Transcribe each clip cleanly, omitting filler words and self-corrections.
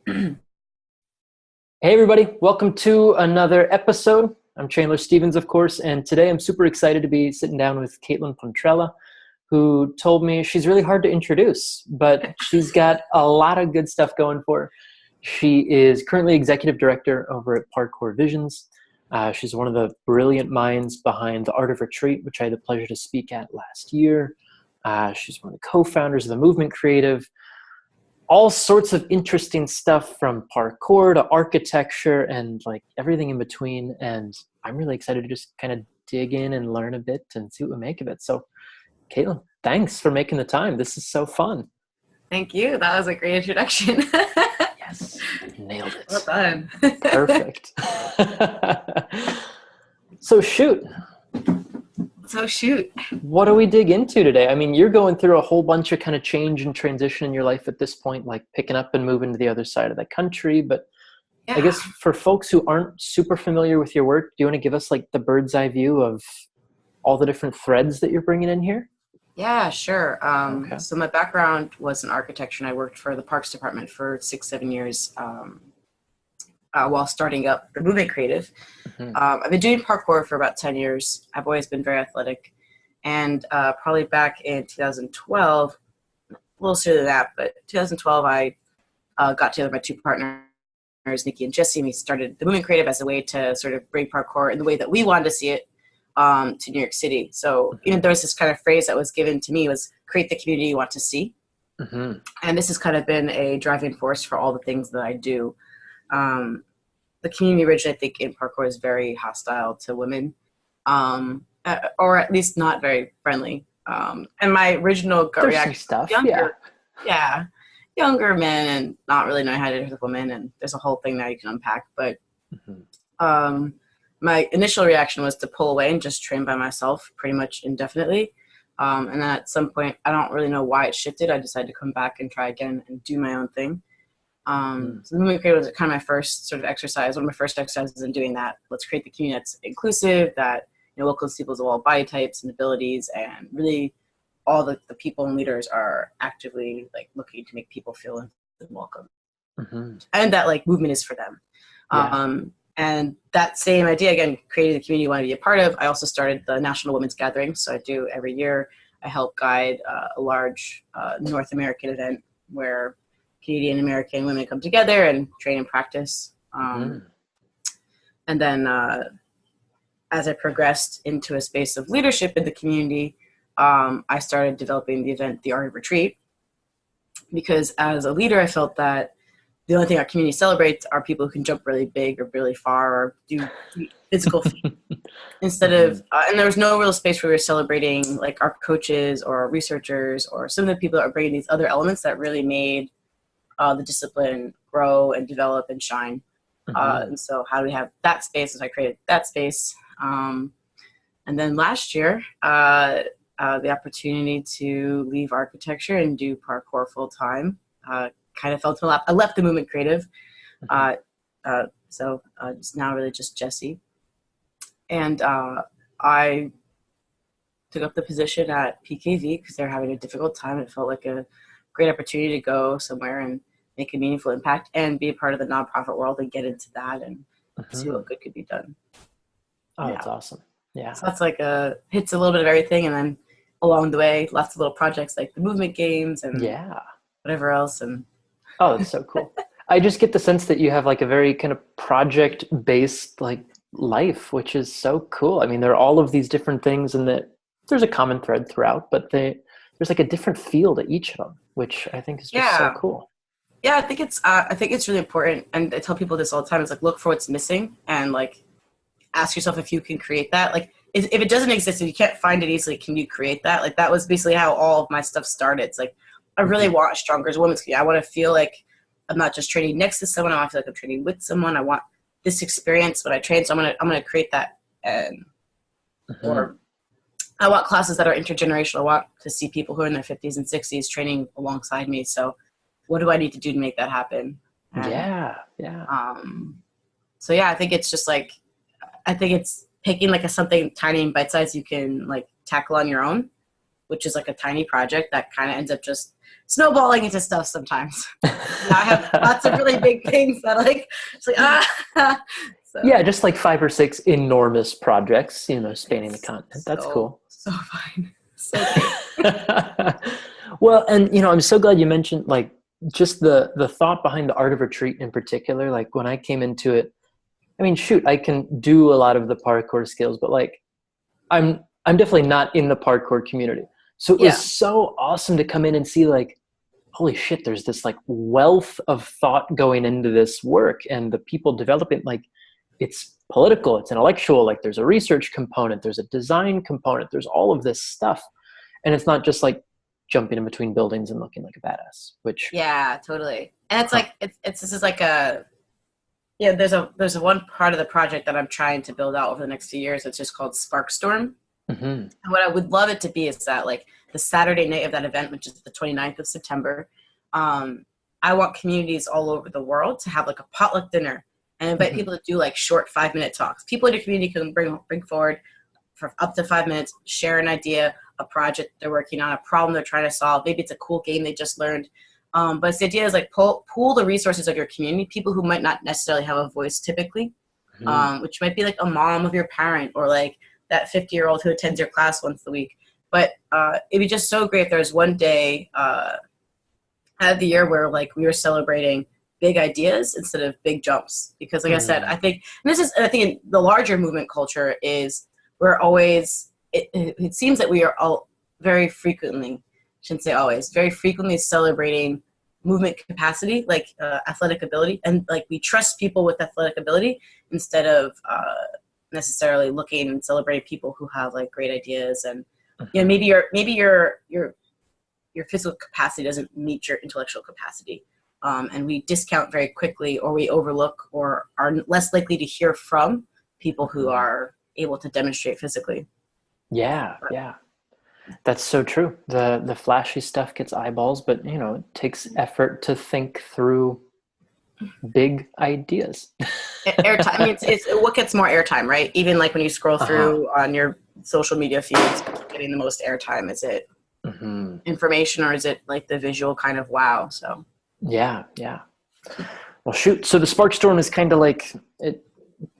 Hey everybody, welcome to another episode. I'm Chandler Stevens, of course, and today I'm super excited to be sitting down with Caitlin Pontrella, who told me she's really hard to introduce, but she's got a lot of good stuff going for her. She is currently executive director over at Parkour Visions. She's one of the brilliant minds behind the Art of Retreat, which I had the pleasure to speak at last year. She's one of the co-founders of the Movement Creative. All sorts of interesting stuff from parkour to architecture and like everything in between. And I'm really excited to just kind of dig in and learn a bit and see what we make of it. So Caitlin, thanks for making the time. This is so fun. Thank you. That was a great introduction. Yes, nailed it. Well done. Perfect. So shoot. What do we dig into today? I mean, you're going through a whole bunch of kind of change and transition in your life at this point, like picking up and moving to the other side of the country. But Yeah. I guess for folks who aren't super familiar with your work, do you want to give us like the bird's eye view of all the different threads that you're bringing in here? Yeah, sure. Okay. So my background was in architecture, and I worked for the Parks Department for 6-7 years while starting up the Movement Creative. Mm-hmm. I've been doing parkour for about 10 years. I've always been very athletic. And probably back in 2012, a little sooner than that, but 2012, I got together with my two partners, Nikki and Jesse, and we started the Movement Creative as a way to sort of bring parkour in the way that we wanted to see it to New York City. So there was this kind of phrase that was given to me was create the community you want to see. Mm-hmm. And this has kind of been a driving force for all the things that I do. The community originally, I think, in parkour is very hostile to women, or at least not very friendly. And my original gut There's reaction, some stuff, younger men and not really knowing how to interact with women, and there's a whole thing that you can unpack. But my initial reaction was to pull away and just train by myself pretty much indefinitely. And then at some point, I don't really know why it shifted. I decided to come back and try again and do my own thing. So the Movement Creative was kind of my first sort of exercise, one of my first exercises in doing that. Let's create the community that's inclusive, that welcomes people of all body types and abilities, and really all the people and leaders are actively like looking to make people feel welcome. Mm-hmm. And that like movement is for them. Yeah. And that same idea, again, creating the community you want to be a part of. I also started the National Women's Gathering. So I do every year, I help guide a large North American event where Canadian American women come together and train and practice. And then as I progressed into a space of leadership in the community, I started developing the event, the Art of Retreat, because as a leader, I felt that the only thing our community celebrates are people who can jump really big or really far or do physical feats instead of, and there was no real space where we were celebrating like our coaches or our researchers or some of the people that are bringing these other elements that really made the discipline grow and develop and shine. And so how do we have that space? As I created that space. And then last year, the opportunity to leave architecture and do parkour full time kind of fell to my lap. I left the Movement Creative. So it's now really just Jesse. And I took up the position at PKV because they're having a difficult time. It felt like a great opportunity to go somewhere and make a meaningful impact and be a part of the nonprofit world and get into that and see what good could be done. Oh, that's awesome. Yeah. So that's like hits a little bit of everything. And then along the way, lots of little projects like the movement games and whatever else. And oh, it's so cool. I just get the sense that you have like a very kind of project-based like life, which is so cool. I mean, there are all of these different things and that there's a common thread throughout, but there's like a different feel to each of them, which I think is just so cool. Yeah, I think it's really important. And I tell people this all the time. It's like, look for what's missing and like ask yourself if you can create that. Like if it doesn't exist and you can't find it easily, can you create that? Like that was basically how all of my stuff started. It's like, I really want a stronger women's community. I want to feel like I'm not just training next to someone. I want to feel like I'm training with someone. I want this experience when I train. So I'm gonna create that. And or I want classes that are intergenerational. I want to see people who are in their 50s and 60s training alongside me. So what do I need to do to make that happen? And, so yeah, I think it's just like, I think it's picking like something tiny and bite-sized you can like tackle on your own, which is like a tiny project that kind of ends up just snowballing into stuff sometimes. Now I have lots of really big things that like, it's like, so. Yeah, just like 5 or 6 enormous projects, spanning the continent. That's cool. So fun. So great. Well, and I'm so glad you mentioned like just the thought behind the art of retreat in particular. Like when I came into it, I mean, shoot, I can do a lot of the parkour skills, but like I'm definitely not in the parkour community. So it was so awesome to come in and see like, holy shit, there's this like wealth of thought going into this work, and the people developing, like, it's political, it's intellectual, like there's a research component, there's a design component, there's all of this stuff. And it's not just like jumping in between buildings and looking like a badass, which. Yeah, totally. And it's like, this is like there's a one part of the project that I'm trying to build out over the next few years. It's just called Sparkstorm. Mm-hmm. And what I would love it to be is that like the Saturday night of that event, which is the 29th of September, I want communities all over the world to have like a potluck dinner and invite people to do like short 5-minute talks. People in your community can bring forward for up to 5 minutes, share an idea, a project they're working on, a problem they're trying to solve. Maybe it's a cool game they just learned. But the idea is like pool the resources of your community, people who might not necessarily have a voice typically, which might be like a mom of your parent or like that 50-year-old who attends your class once a week. But it'd be just so great if there was one day out of the year where like we were celebrating big ideas instead of big jumps. Because like I said, I think in the larger movement culture is we're always, it seems that we are all very frequently, shouldn't say always, very frequently celebrating movement capacity, like athletic ability. And like we trust people with athletic ability instead of necessarily looking and celebrating people who have like great ideas. And maybe your physical capacity doesn't meet your intellectual capacity. And we discount very quickly, or we overlook, or are less likely to hear from people who are able to demonstrate physically. Yeah. That's so true. The flashy stuff gets eyeballs, but it takes effort to think through big ideas. Airtime. I mean, it's what gets more airtime, right? Even like when you scroll through on your social media feeds, getting the most airtime. Is it information, or is it like the visual kind of wow? So yeah. Well, shoot. So the Sparkstorm is kind of like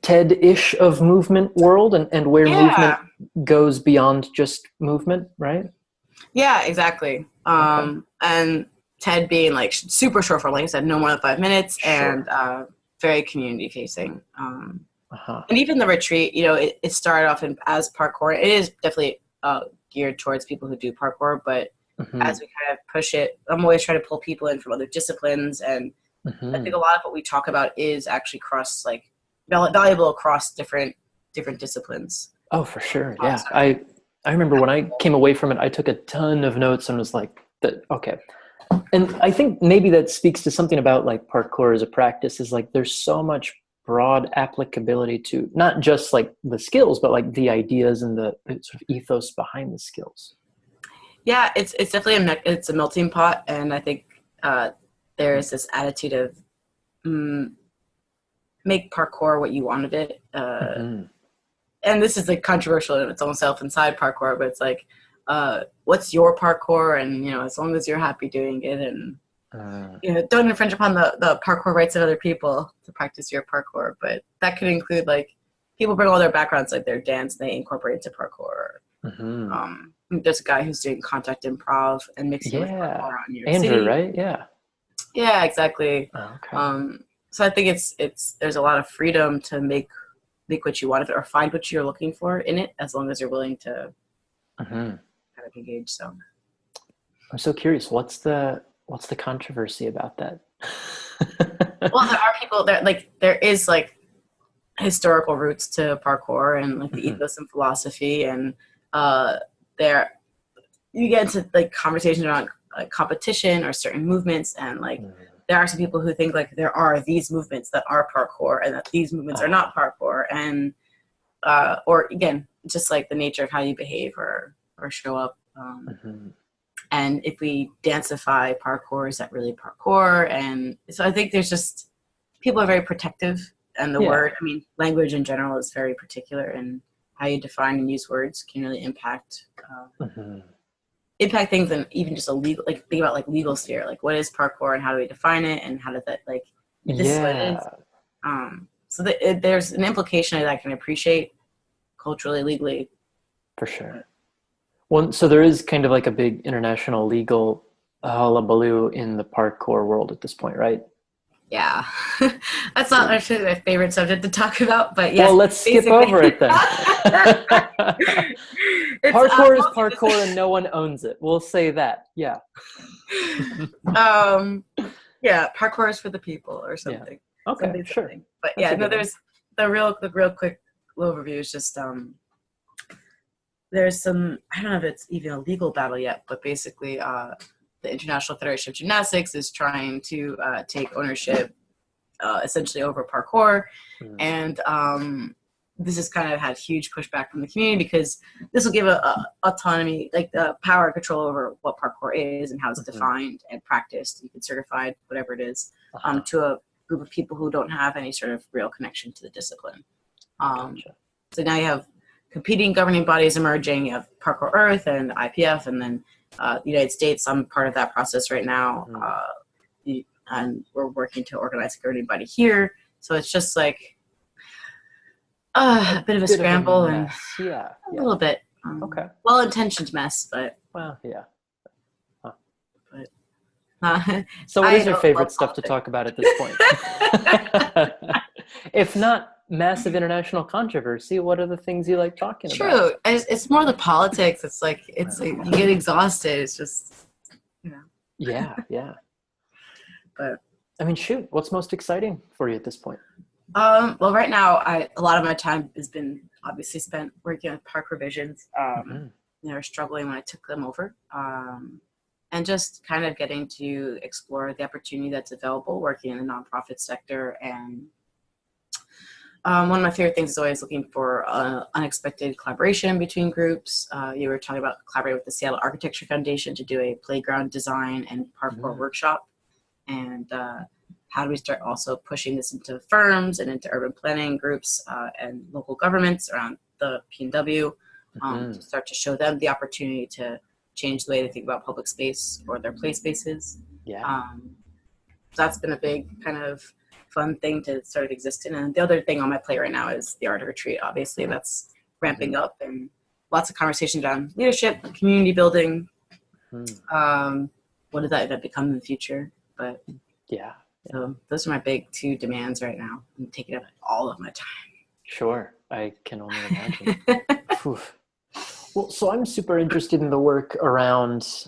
TED-ish of movement world, and where movement goes beyond just movement, right? Yeah, exactly. And TED being like super short form, like I said, no more than 5 minutes, and very community facing. And even the retreat, it started off as parkour. It is definitely geared towards people who do parkour, but as we kind of push it, I'm always trying to pull people in from other disciplines, and I think a lot of what we talk about is actually valuable across different disciplines. Oh, for sure. Yeah. I remember when I came away from it, I took a ton of notes and was like, okay. And I think maybe that speaks to something about like parkour as a practice, is like there's so much broad applicability to not just like the skills, but like the ideas and the sort of ethos behind the skills. Yeah, it's definitely it's a melting pot, and I think there's this attitude of make parkour what you want of it. And this is like controversial in its own self inside parkour, but it's like, what's your parkour? And, as long as you're happy doing it, and, don't infringe upon the parkour rights of other people to practice your parkour. But that could include like people bring all their backgrounds, like their dance, and they incorporate into parkour. There's a guy who's doing contact improv and mixing it with parkour on New York Andrew, City. right? Yeah, exactly. Okay. So I think there's a lot of freedom to make what you want of it, or find what you're looking for in it, as long as you're willing to kind of engage. So I'm so curious, what's the controversy about that? Well, there are people there is like historical roots to parkour and like the ethos and philosophy, and there you get into like conversations around like competition or certain movements, and like there are some people who think like there are these movements that are parkour and that these movements are not parkour, and or again, just like the nature of how you behave or show up. And if we danceify parkour, is that really parkour? And so I think there's just, people are very protective, and the word, I mean, language in general is very particular, and how you define and use words can really impact impact things, and even just a legal, like think about like legal sphere, like what is parkour and how do we define it, and how does that, like, if this is what it is. So that there's an implication that I can appreciate culturally, legally. For sure. Well, so there is kind of like a big international legal hullabaloo in the parkour world at this point, right? Yeah. That's not actually my favorite subject to talk about, but yes. Well, let's skip over it then. Parkour is parkour and no one owns it. We'll say that. Yeah. Yeah, parkour is for the people or something. Yeah. Okay, something, sure. something. But yeah, no, there's the real quick overview is just there's some, I don't know if it's even a legal battle yet, but basically the International Federation of Gymnastics is trying to take ownership essentially over parkour. And this has kind of had huge pushback from the community, because this will give a autonomy, like the power and control over what parkour is and how it's defined and practiced, you can certified, whatever it is, to a group of people who don't have any sort of real connection to the discipline. Gotcha. So now you have competing governing bodies emerging. You have Parkour Earth and IPF, and then the United States. I'm part of that process right now, and we're working to organize a governing body here. So it's just like a bit of a scramble and a little bit well-intentioned mess, but yeah. But so what is your favorite stuff to talk about at this point? If not massive international controversy, what are the things you like talking about? True. It's more the politics. It's like you get exhausted. It's just, you know. Yeah. But I mean, shoot, what's most exciting for you at this point? Well, right now, a lot of my time has been obviously spent working on Park Revisions. They were struggling when I took them over. And just kind of getting to explore the opportunity that's available working in the nonprofit sector. And one of my favorite things is always looking for unexpected collaboration between groups. You were talking about collaborating with the Seattle Architecture Foundation to do a playground design and parkour workshop. And how do we start also pushing this into firms and into urban planning groups and local governments around the PNW to start to show them the opportunity to change the way they think about public space or their play spaces. So that's been a big kind of fun thing to sort of exist in. And the other thing on my plate right now is the art retreat. Obviously, that's ramping up, and lots of conversations around leadership, community building. What does that event become in the future? But so those are my big two demands right now. I'm taking up all of my time. Sure, I can only imagine. Well, so I'm super interested in the work around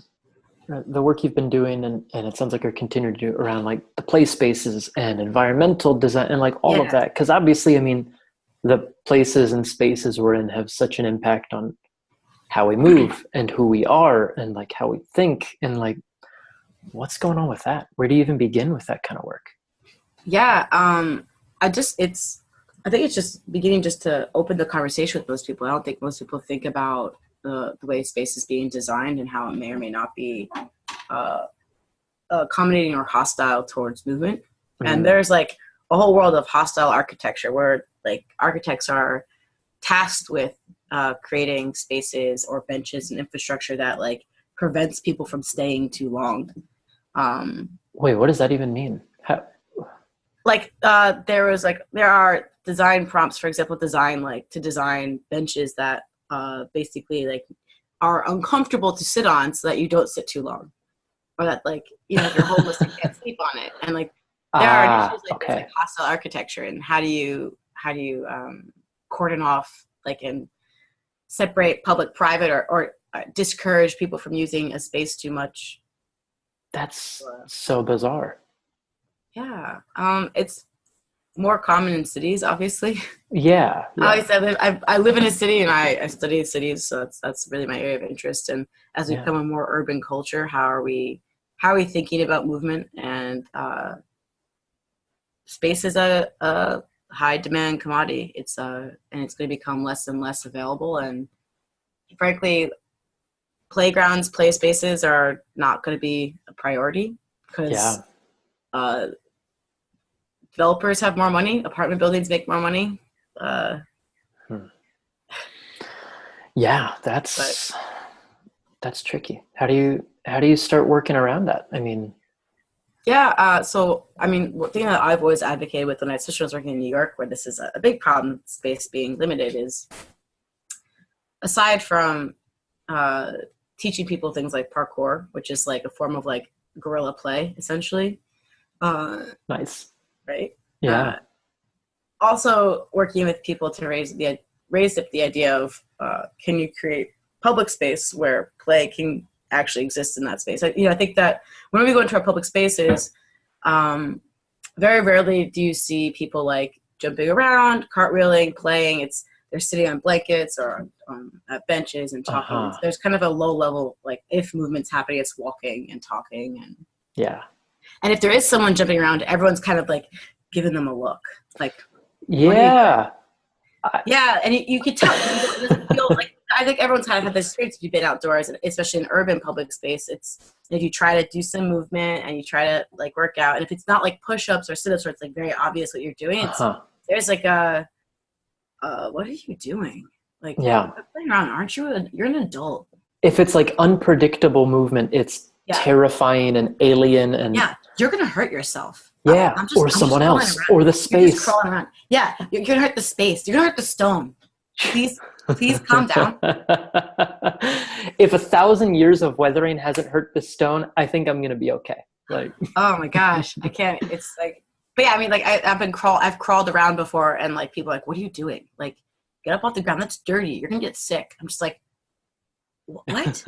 the work you've been doing, and it sounds like you're continuing to do around like the play spaces and environmental design and like all of that. Because obviously, I mean, the places and spaces we're in have such an impact on how we move and who we are and like how we think, and like what's going on with that? Where do you even begin with that kind of work? I think it's just beginning just to open the conversation with most people. I don't think most people think about the way space is being designed and how it may or may not be accommodating or hostile towards movement. And there's like a whole world of hostile architecture where like architects are tasked with creating spaces or benches and infrastructure that like prevents people from staying too long. Wait, what does that even mean? There are design prompts, for example, to design benches that basically like are uncomfortable to sit on so that you don't sit too long, or that like, you know, if you're homeless you can't sleep on it. And like there are issues like hostile architecture, and how do you cordon off like and separate public private or discourage people from using a space too much. That's so bizarre. It's more common in cities, obviously. Yeah. I live in a city and I study cities, so that's really my area of interest. And as we become a more urban culture, how are we thinking about movement? And space is a high demand commodity. It's and it's going to become less and less available. And frankly, playgrounds, play spaces are not going to be a priority because developers have more money. Apartment buildings make more money. Yeah, that's That's tricky. How do you start working around that? I mean, Yeah, so I mean, one thing that I've always advocated with when I, especially when I was working in New York, where this is a big problem, space being limited, is aside from uh, teaching people things like parkour, which is like a form of like guerrilla play, essentially, uh, nice. right? Yeah. Also, working with people to raise up the idea of can you create public space where play can actually exist in that space. I think that when we go into our public spaces, very rarely do you see people like jumping around, cartwheeling, playing. They're sitting on blankets or at benches and talking. Uh-huh. There's kind of a low level, like if movement's happening, it's walking and talking. Yeah. And if there is someone jumping around, everyone's kind of like giving them a look, like, Yeah. yeah, and you could tell. It doesn't feel like, I think everyone's kind of had this experience if you've been outdoors, and especially in urban public space. It's if you try to do some movement and you try to like work out, and if it's not like push-ups or sit-ups where it's like very obvious what you're doing, there's like a, what are you doing? Like, yeah, you're playing around, aren't you? You're an adult. if it's like unpredictable movement, it's terrifying and alien, and yeah, you're gonna hurt yourself. Yeah, or someone else, or the space. You're just crawling around. Yeah, you're gonna hurt the space. You're gonna hurt the stone. Please calm down. If 1,000 years of weathering hasn't hurt the stone, I think I'm gonna be okay. Like, oh my gosh, I can't. It's like, but yeah, I mean, like I've crawled around before, and like people are like, what are you doing? Like, get up off the ground. That's dirty. You're gonna get sick. I'm just like, what?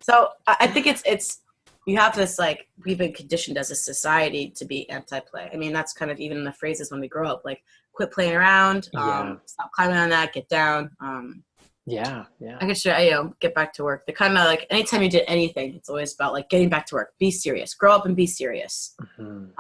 So I think it's. You have this, like, we've been conditioned as a society to be anti-play. I mean, that's kind of even in the phrases when we grow up, like, quit playing around, stop climbing on that, get down. Yeah. I could get back to work. The kind of like, anytime you did anything, it's always about like getting back to work, be serious, grow up and be serious. And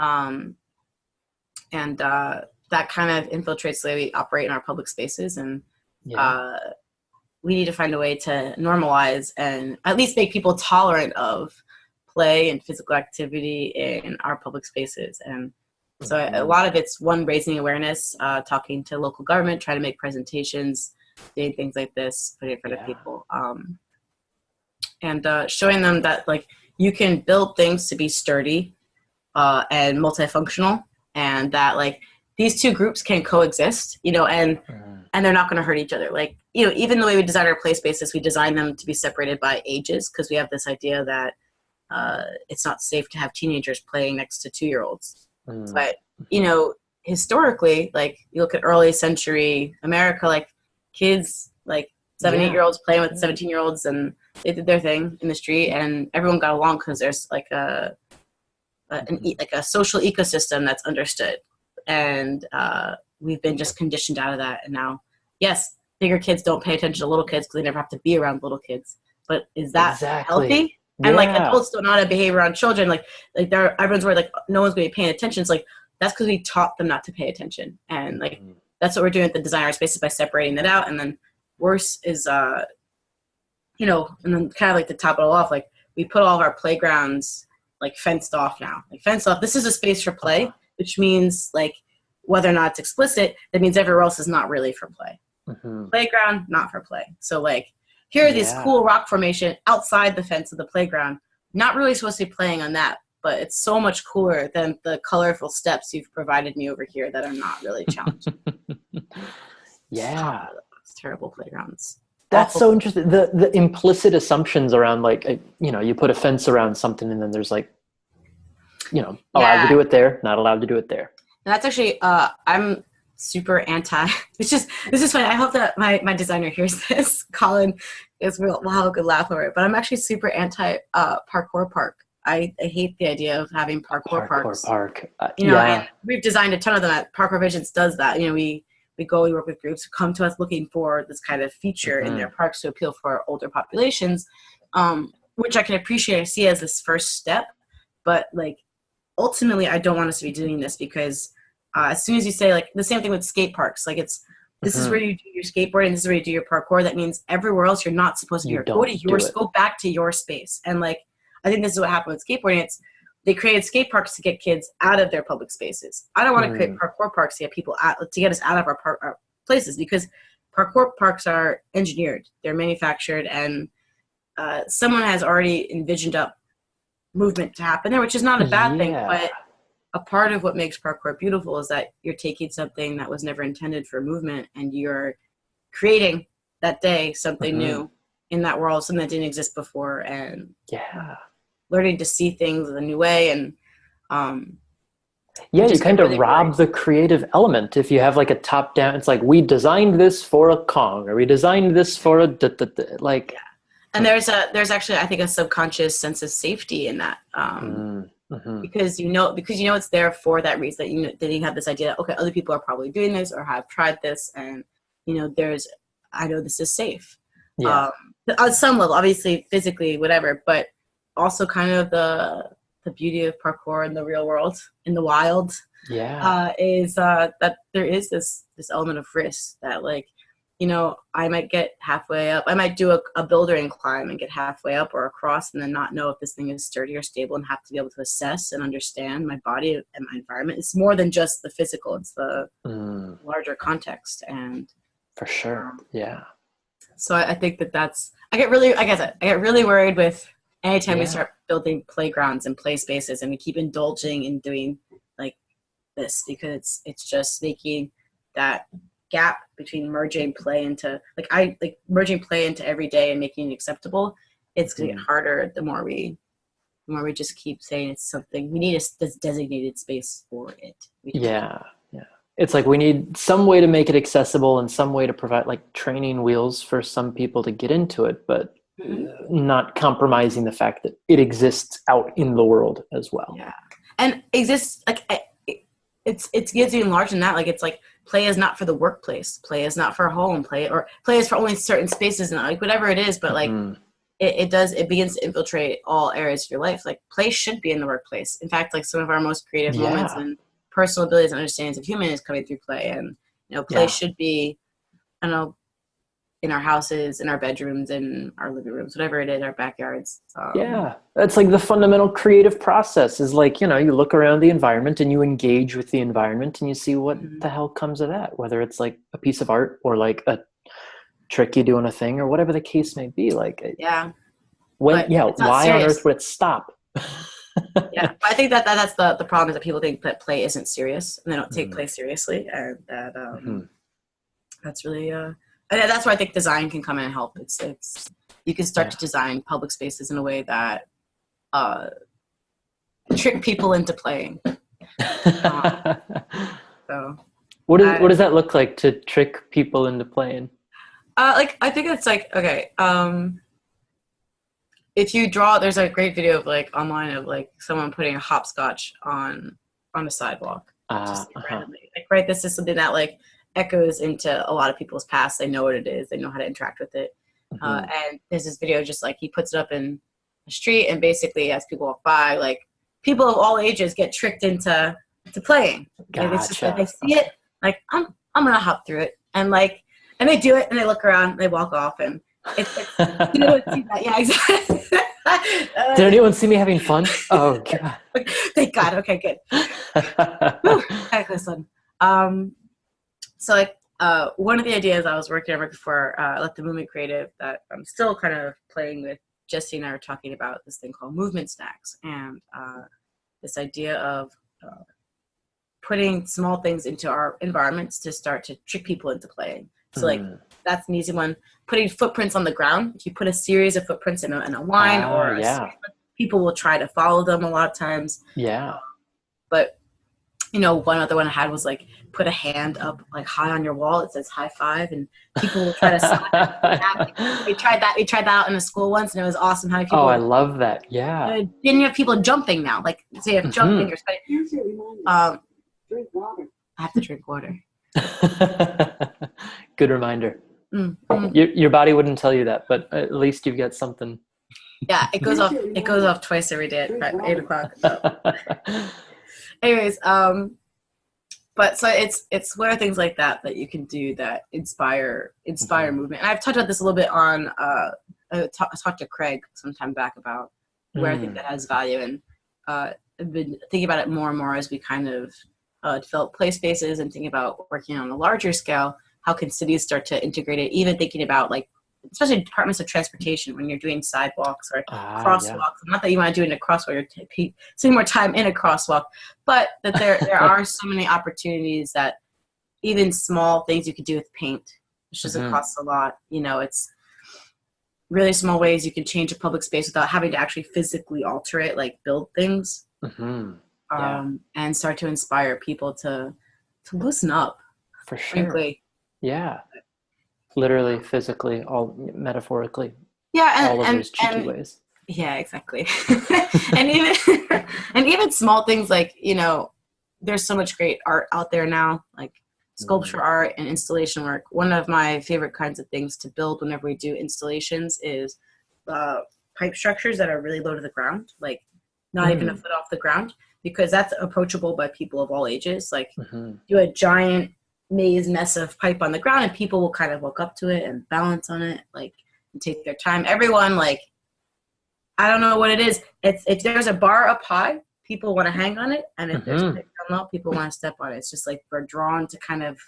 that kind of infiltrates the way we operate in our public spaces. And we need to find a way to normalize and at least make people tolerant of play and physical activity in our public spaces. And so a lot of it's one, raising awareness, talking to local government, trying to make presentations, doing things like this, putting it in front of people, and showing them that like you can build things to be sturdy and multifunctional, and that like these two groups can coexist, and they're not going to hurt each other. Like, even the way we design our play spaces, we design them to be separated by ages, because we have this idea that it's not safe to have teenagers playing next to 2-year-olds. But, historically, like you look at early century America, like kids, like 7-8-year-olds playing with 17-year-olds, and they did their thing in the street, and everyone got along because there's like a social ecosystem that's understood. And we've been just conditioned out of that. And now, yes, bigger kids don't pay attention to little kids because they never have to be around little kids. But is that healthy? And like adults don't know how to behave around children. Like everyone's worried, like no one's going to be paying attention. It's like, that's because we taught them not to pay attention. And like, that's what we're doing at the designer spaces by separating that out. And then worse is, and then kind of like to top it all off, like we put all of our playgrounds like fenced off now. Like fenced off, this is a space for play, which means like whether or not it's explicit, that means everywhere else is not really for play. Playground, not for play. So like, here are these cool rock formation outside the fence of the playground. Not really supposed to be playing on that, but it's so much cooler than the colorful steps you've provided me over here that are not really challenging. It's terrible playgrounds. That's so interesting. The implicit assumptions around like, you put a fence around something and then there's like, allowed to do it there, not allowed to do it there. And that's actually, I'm super anti, this is funny. I hope that my designer hears this. Colin, we'll have a good laugh over it, but I'm actually super anti parkour park. I hate the idea of having parkour parks. And we've designed a ton of them. Parkour Visions does that. We work with groups who come to us looking for this kind of feature in their parks to appeal for older populations, which I can appreciate. I see as this first step, but like ultimately I don't want us to be doing this, because as soon as you say like the same thing with skate parks, like this is where you do your skateboarding, this is where you do your parkour. That means everywhere else you're not supposed to be here. Go back to your space. And like, I think this is what happened with skateboarding. They created skate parks to get kids out of their public spaces. I don't want to create parkour parks to get people to get us out of our places, because parkour parks are engineered, they're manufactured, and someone has already envisioned up movement to happen there, which is not a bad thing, but a part of what makes parkour beautiful is that you're taking something that was never intended for movement and you're creating that day something new in that world, something that didn't exist before, and learning to see things in a new way. And you kind of rob the creative element if you have like a top down. It's like, we designed this for a Kong, or we designed this for a like. And there's actually, I think, a subconscious sense of safety in that, because you know it's there for that reason. That you have this idea that, okay, other people are probably doing this or have tried this, and I know this is safe. On some level, obviously, physically, whatever, but also kind of the beauty of parkour in the real world, in the wild, is that there is this element of risk that, like, I might get halfway up. I might do a builder and climb and get halfway up or across and then not know if this thing is sturdy or stable, and have to be able to assess and understand my body and my environment. It's more than just the physical. It's the larger context. And for sure. So I think I get really worried with anytime we start building playgrounds and play spaces and we keep indulging in doing like this, because it's just making that gap between merging play into merging play into every day and making it acceptable. It's going to get harder the more we just keep saying it's something we need a designated space for it. It's like we need some way to make it accessible and some way to provide like training wheels for some people to get into it, but not compromising the fact that it exists out in the world as well. And exists like it gives you enlarged in that, like, it's like play is not for the workplace, play is not for home, play is for only certain spaces, and like whatever it is, but like it begins to infiltrate all areas of your life. Like play should be in the workplace. In fact, like some of our most creative moments and personal abilities and understandings of human is coming through play, and play should be, I don't know, in our houses, in our bedrooms, in our living rooms, whatever it is, our backyards. That's like the fundamental creative process is like, you look around the environment and you engage with the environment and you see what the hell comes of that, whether it's like a piece of art or like a trick you do on a thing or whatever the case may be. Like, why on earth would it stop? I think that's the problem, is that people think that play isn't serious and they don't take play seriously, and that that's really and that's where I think design can come in and help. It's you can start to design public spaces in a way that trick people into playing. So what does that look like, to trick people into playing? Like, I think it's like, okay, if you draw, there's a great video of like online of like someone putting a hopscotch on a sidewalk, just randomly. Like, right, this is something that like echoes into a lot of people's past. They know what it is. They know how to interact with it. And there's this video, just like he puts it up in the street, and basically as people walk by, like people of all ages get tricked into playing. Like, it's just like they see it, like I'm gonna hop through it, and they do it, and they look around, and they walk off, and it's see that. Yeah, exactly. Did anyone see me having fun? Oh God! Thank God. Okay, good. Okay, listen. So like one of the ideas I was working on right before I left the movement creative, that I'm still kind of playing with, Jesse and I were talking about this thing called movement snacks, and this idea of putting small things into our environments to start to trick people into playing. So like that's an easy one. Putting footprints on the ground. If you put a series of footprints in a line or a series, people will try to follow them a lot of times. But one other one I had was like put a hand up like high on your wall. It says high five, and people will try to slap it. We tried that out in a school once, and it was awesome how people. Oh, I love that. Yeah. Then you have people jumping now. Like, say you have jumping, you're drink water. I have to drink water. Good reminder. Your body wouldn't tell you that, but at least you've got something. Yeah, it goes off. It goes off twice every day at 8 o'clock. So. Anyways, but so it's what are things like that you can do that inspire movement. And I've talked about this a little bit on. I talked to Craig some time back about where I think that has value, and I've been thinking about it more and more as we kind of develop play spaces and thinking about working on a larger scale. How can cities start to integrate it? Even thinking about like especially departments of transportation, when you're doing sidewalks or crosswalks. Yeah. Not that you want to do it in a crosswalk, you're spending more time in a crosswalk, but that there are so many opportunities that even small things you could do with paint, which doesn't cost a lot. It's really small ways you can change a public space without having to actually physically alter it, like build things, and start to inspire people to loosen up. For sure. Frankly. Yeah. Literally, physically, all metaphorically. Yeah, all of those cheeky ways. Yeah, exactly. and even small things like, there's so much great art out there now, like sculpture art and installation work. One of my favorite kinds of things to build whenever we do installations is pipe structures that are really low to the ground, like not even a foot off the ground, because that's approachable by people of all ages. Like do a giant maze mess of pipe on the ground and people will kind of walk up to it and balance on it, like, and take their time. Everyone, like, I don't know what it is. If there's a bar up high, people want to hang on it, and if there's a pipe down low, people want to step on it. It's just like we're drawn to kind of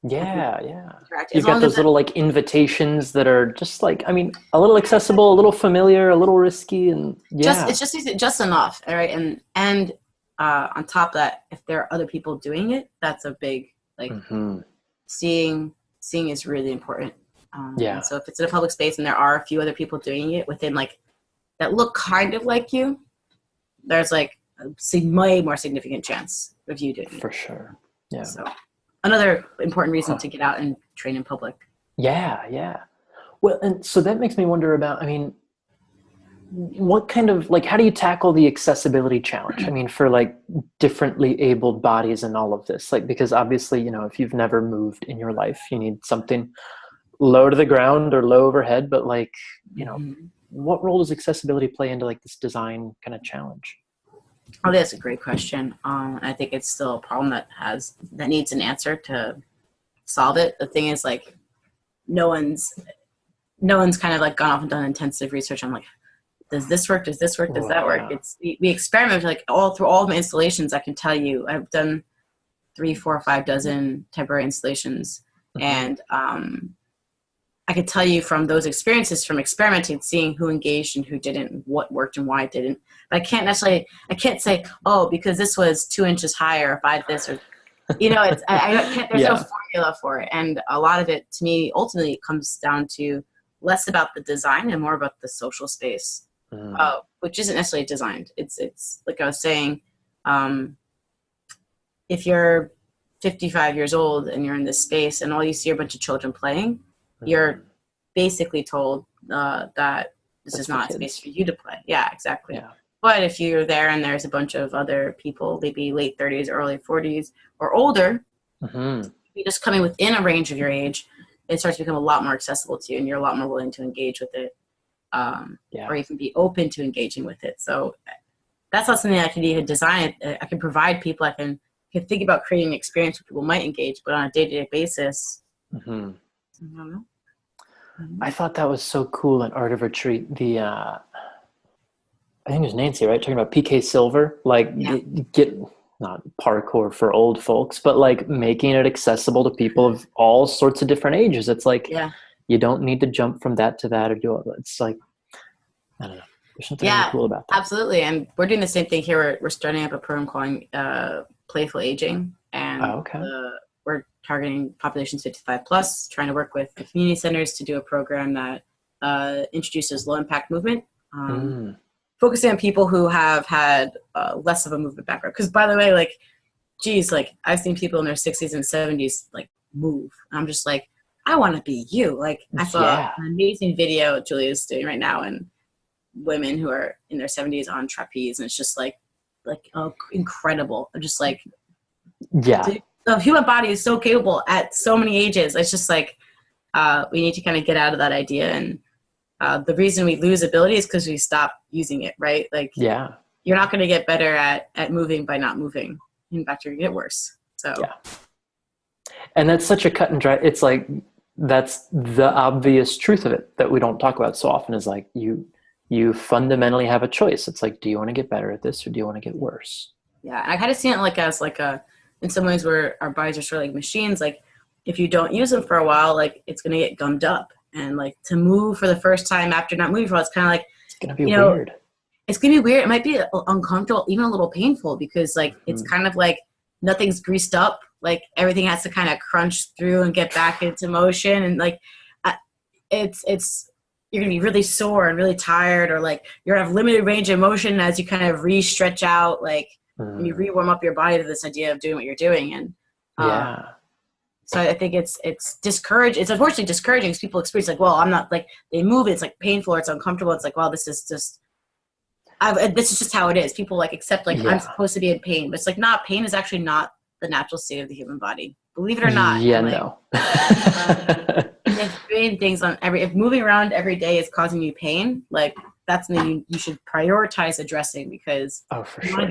interact. You've got those little like invitations that are just like, I mean, a little accessible, a little familiar, a little risky, and it's just enough, all right. And on top of that, if there are other people doing it, that's a big, like, seeing is really important. So if it's in a public space and there are a few other people doing it within, like, that look kind of like you, there's like a way more significant chance of you doing it. For sure. Yeah. So another important reason to get out and train in public. Yeah. Well, and so that makes me wonder about, I mean, what kind of, like, how do you tackle the accessibility challenge? I mean, for like differently abled bodies and all of this, like, because obviously, if you've never moved in your life, you need something low to the ground or low overhead, but like, what role does accessibility play into like this design kind of challenge? Oh, that's a great question. I think it's still a problem that needs an answer to solve it. The thing is, like, no one's kind of like gone off and done intensive research on, like, does this work? Does this work? Does that work? We experiment, like, through all of my installations. I can tell you, I've done 3, 4, 5 dozen temporary installations, and I could tell you from those experiences, from experimenting, seeing who engaged and who didn't, what worked and why it didn't. But I can't say, oh, because this was 2 inches higher, if I had this, or, I can't, there's no formula for it. And a lot of it, to me, ultimately comes down to less about the design and more about the social space, which isn't necessarily designed. It's like I was saying, if you're 55 years old and you're in this space and all you see are a bunch of children playing, you're basically told that this is not a space for you to play. Yeah, exactly. Yeah. But if you're there and there's a bunch of other people, maybe late 30s, early 40s, or older, you're just coming within a range of your age, it starts to become a lot more accessible to you, and you're a lot more willing to engage with it, or even be open to engaging with it. So that's not something I can even design. I can provide people. I can think about creating an experience where people might engage, but on a day-to-day basis, I don't know. I thought that was so cool in Art of Retreat. I think it was Nancy, right? Talking about PK Silver, like get not parkour for old folks, but like making it accessible to people of all sorts of different ages. It's like, you don't need to jump from that to that or do it. It's like, I don't know. There's something really cool about that. Absolutely. And we're doing the same thing here. We're starting up a program calling Playful Aging. And we're targeting populations 55 plus, trying to work with the community centers to do a program that introduces low impact movement, focusing on people who have had less of a movement background. Because, by the way, like, geez, like, I've seen people in their 60s and 70s like move. I'm just like, I want to be you. Like, I saw an amazing video Julia's doing right now, and women who are in their 70s on trapeze, and it's just like incredible. I'm just like, the human body is so capable at so many ages. It's just like, we need to kind of get out of that idea. And the reason we lose ability is because we stop using it, right? Like, you're not going to get better at moving by not moving. In fact, you're going to get worse. So, and that's such a cut and dry. It's like, that's the obvious truth of it that we don't talk about so often, is like, you fundamentally have a choice. It's like, do you want to get better at this or do you want to get worse? Yeah. I kind of see it like as like in some ways where our bodies are sort of like machines. Like, if you don't use them for a while, like, it's going to get gummed up. And like to move for the first time after not moving for a while, it's kind of like, It's going to be weird. It's going to be weird. It might be uncomfortable, even a little painful, because like it's kind of like nothing's greased up. Like everything has to kind of crunch through and get back into motion. And like it's you're going to be really sore and really tired, or like you're going to have limited range of motion as you kind of re-stretch out, like and you re-warm up your body to this idea of doing what you're doing. And so I think it's discouraging. It's unfortunately discouraging because people experience like, well, I'm not like, they move, it's like painful or it's uncomfortable. It's like, well, this is just how it is. People like accept like I'm supposed to be in pain, but it's like not. Pain is actually not the natural state of the human body. Believe it or not. Yeah, and, no. If doing things if moving around every day is causing you pain, like that's something you should prioritize addressing, because for sure.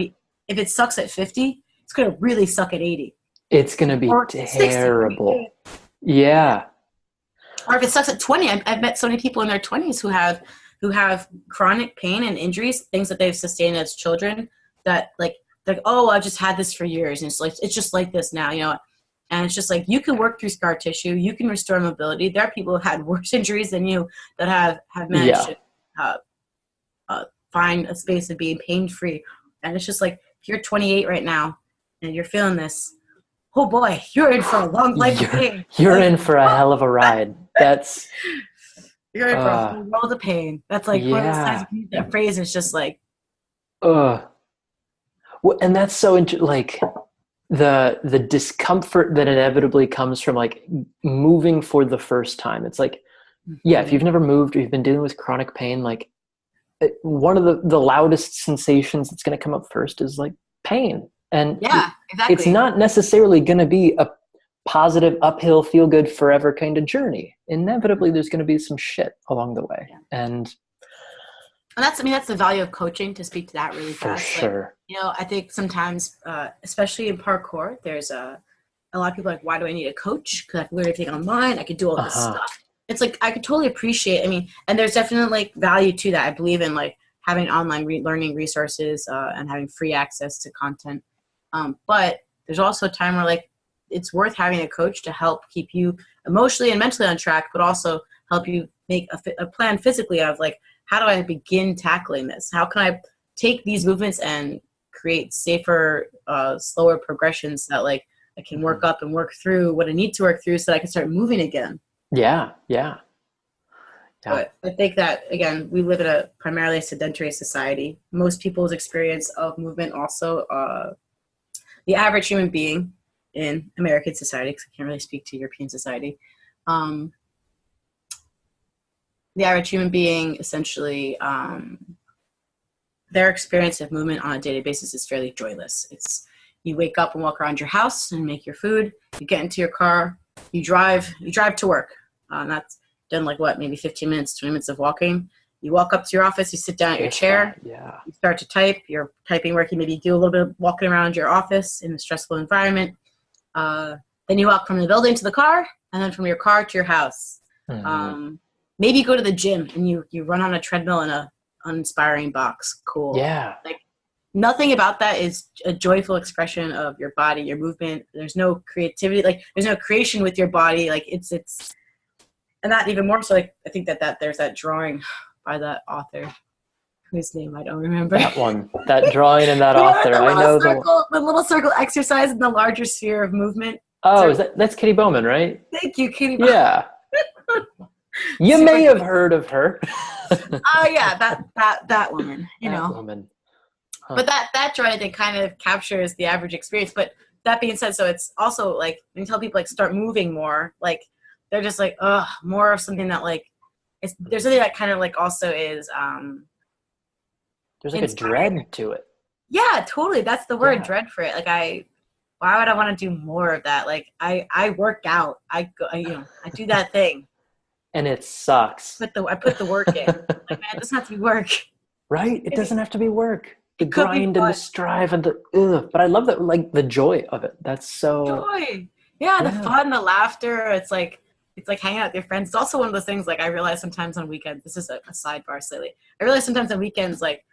If it sucks at 50, it's going to really suck at 80. It's going to be terrible. 60. Yeah. Or if it sucks at 20, I've met so many people in their 20s who have chronic pain and injuries, things that they've sustained as children, that like, oh, I've just had this for years. And it's just like this now, you know? And it's just like, you can work through scar tissue. You can restore mobility. There are people who had worse injuries than you that have managed to find a space of being pain-free. And it's just like, if you're 28 right now and you're feeling this, oh boy, you're in for a long life of pain. You're in for a hell of a ride. That's you're in for a whole world of pain. That's like one of those times you use that phrase. It's just like, well, and that's so like the discomfort that inevitably comes from like moving for the first time. It's like, if you've never moved or you've been dealing with chronic pain, like one of the loudest sensations that's going to come up first is like pain. And exactly. It's not necessarily going to be a positive, uphill, feel good forever kind of journey. Inevitably, there's going to be some shit along the way. And that's the value of coaching, to speak to that really fast. For sure. Like, I think sometimes, especially in parkour, there's a lot of people are like, why do I need a coach? Because I can learn everything online. I could do all this stuff. It's like, I could totally appreciate, and there's definitely like value to that. I believe in like having online learning resources and having free access to content. But there's also a time where like it's worth having a coach to help keep you emotionally and mentally on track, but also help you make a plan physically of like, how do I begin tackling this? How can I take these movements and create safer, slower progressions that like I can work up and work through what I need to work through so that I can start moving again. Yeah. But I think that, again, we live in a primarily sedentary society. Most people's experience of movement also, the average human being in American society, because I can't really speak to European society, the average human being, essentially, their experience of movement on a daily basis is fairly joyless. It's you wake up and walk around your house and make your food. You get into your car. You drive to work. That's done like what, maybe 15 minutes, 20 minutes of walking. You walk up to your office. You sit down at your chair. You start to type. You're typing work. You maybe do a little bit of walking around your office in a stressful environment. Then you walk from the building to the car, and then from your car to your house. Maybe you go to the gym and you run on a treadmill in a uninspiring box. Cool. Yeah. Like nothing about that is a joyful expression of your body, your movement. There's no creativity. Like there's no creation with your body. Like it's, and that even more so, like I think that there's that drawing by that author whose name I don't remember. That one, that drawing and that author. I know the little circle exercise in the larger sphere of movement. Oh, that's Kitty Bowman, right? Thank you, Kitty Bowman. Yeah. You may have heard of her. Yeah, that woman, that woman. Huh. But that drawing, I think, kind of captures the average experience. But that being said, so it's also like when you tell people like start moving more, like they're just like, more of something that like there's something that kind of like also is there's like inspiring. A dread to it. Yeah, totally. That's the word, dread for it. Like why would I want to do more of that? Like I work out. I do that thing. And it sucks. I put the work in. Like, man, it doesn't have to be work. Right? It doesn't have to be work. The grind and the strive and the but I love that, like the joy of it. That's so joy. Yeah, the fun, the laughter. It's like hanging out with your friends. It's also one of those things like I realize sometimes on weekends, this is a sidebar slightly. I realize sometimes on weekends, like,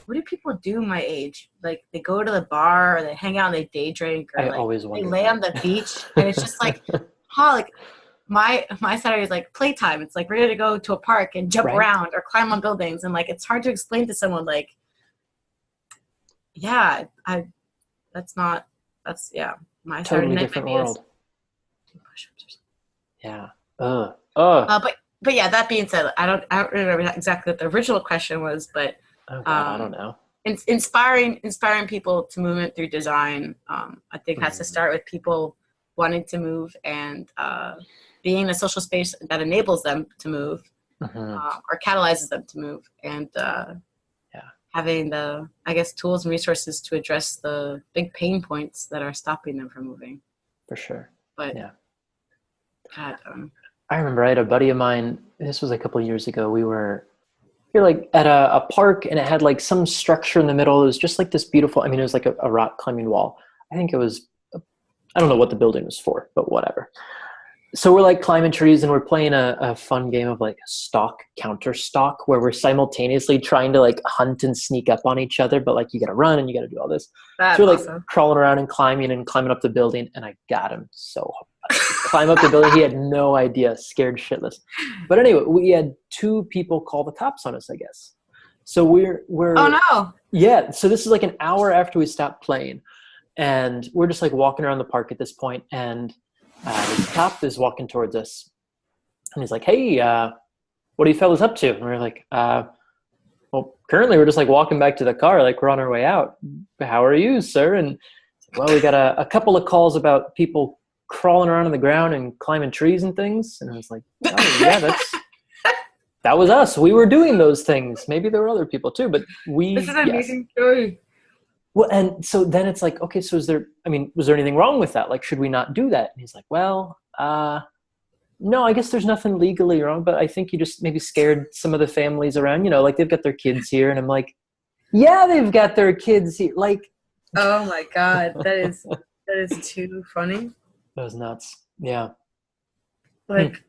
what do people do my age? Like they go to the bar or they hang out and they day drink or they lay on the beach and it's just like, like my Saturday is like playtime. It's like ready to go to a park and jump around or climb on buildings, and like it's hard to explain to someone like, yeah, my totally Saturday different night world. Yeah. But yeah, that being said, I don't remember exactly what the original question was, but Oh God, I don't know. Inspiring people to movement through design, I think has to start with people wanting to move and being in a social space that enables them to move or catalyzes them to move, and having the, I guess, tools and resources to address the big pain points that are stopping them from moving. For sure. But yeah. God, I remember I had a buddy of mine, this was a couple of years ago, we were like at a park, and it had like some structure in the middle. It was just like this beautiful, I mean, it was like a rock climbing wall. I think it was, I don't know what the building was for, but whatever. So we're like climbing trees, and we're playing a fun game of like stalk, counter stalk, where we're simultaneously trying to like hunt and sneak up on each other, but like you got to run and you got to do all this. So we're like crawling around and climbing up the building, and I got him so hard. Climb up the building. He had no idea, scared shitless. But anyway, we had 2 people call the cops on us, I guess. So we're oh no. Yeah. So this is like an hour after we stopped playing, and we're just like walking around the park at this point, and the cop is walking towards us, and he's like, "Hey, what are you fellas up to?" And we're like, "Well, currently we're just like walking back to the car, like we're on our way out. How are you, sir?" And well, we got a couple of calls about people crawling around on the ground and climbing trees and things. And I was like, "Oh yeah, that was us. We were doing those things. Maybe there were other people too, but we." This is an amazing story. Well, and so then it's like, okay, so was there anything wrong with that? Like, should we not do that? And he's like, well, no, I guess there's nothing legally wrong, but I think you just maybe scared some of the families around, like they've got their kids here. And I'm like, yeah, they've got their kids here. Like, oh my God, that is too funny. That was nuts. Yeah. Like,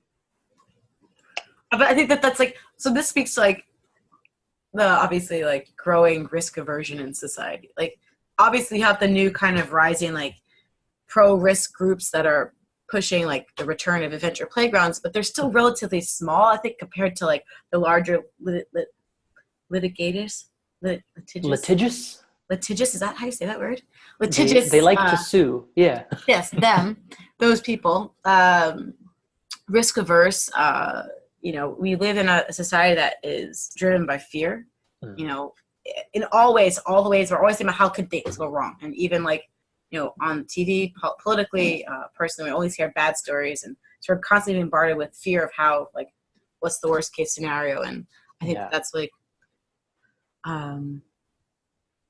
but I think that's like, so this speaks to like the obviously like growing risk aversion in society. Like obviously you have the new kind of rising like pro risk groups that are pushing like the return of adventure playgrounds, but they're still relatively small, I think, compared to like the larger litigious. Litigious, is that how you say that word? Litigious. They like to sue. Yeah. Yes, them, those people, risk averse. We live in a society that is driven by fear. In all ways, all the ways, we're always thinking about how could things go wrong. And even like, on TV, politically, personally, we always hear bad stories, and so we're constantly bombarded with fear of how, like, what's the worst case scenario. And I think that's like,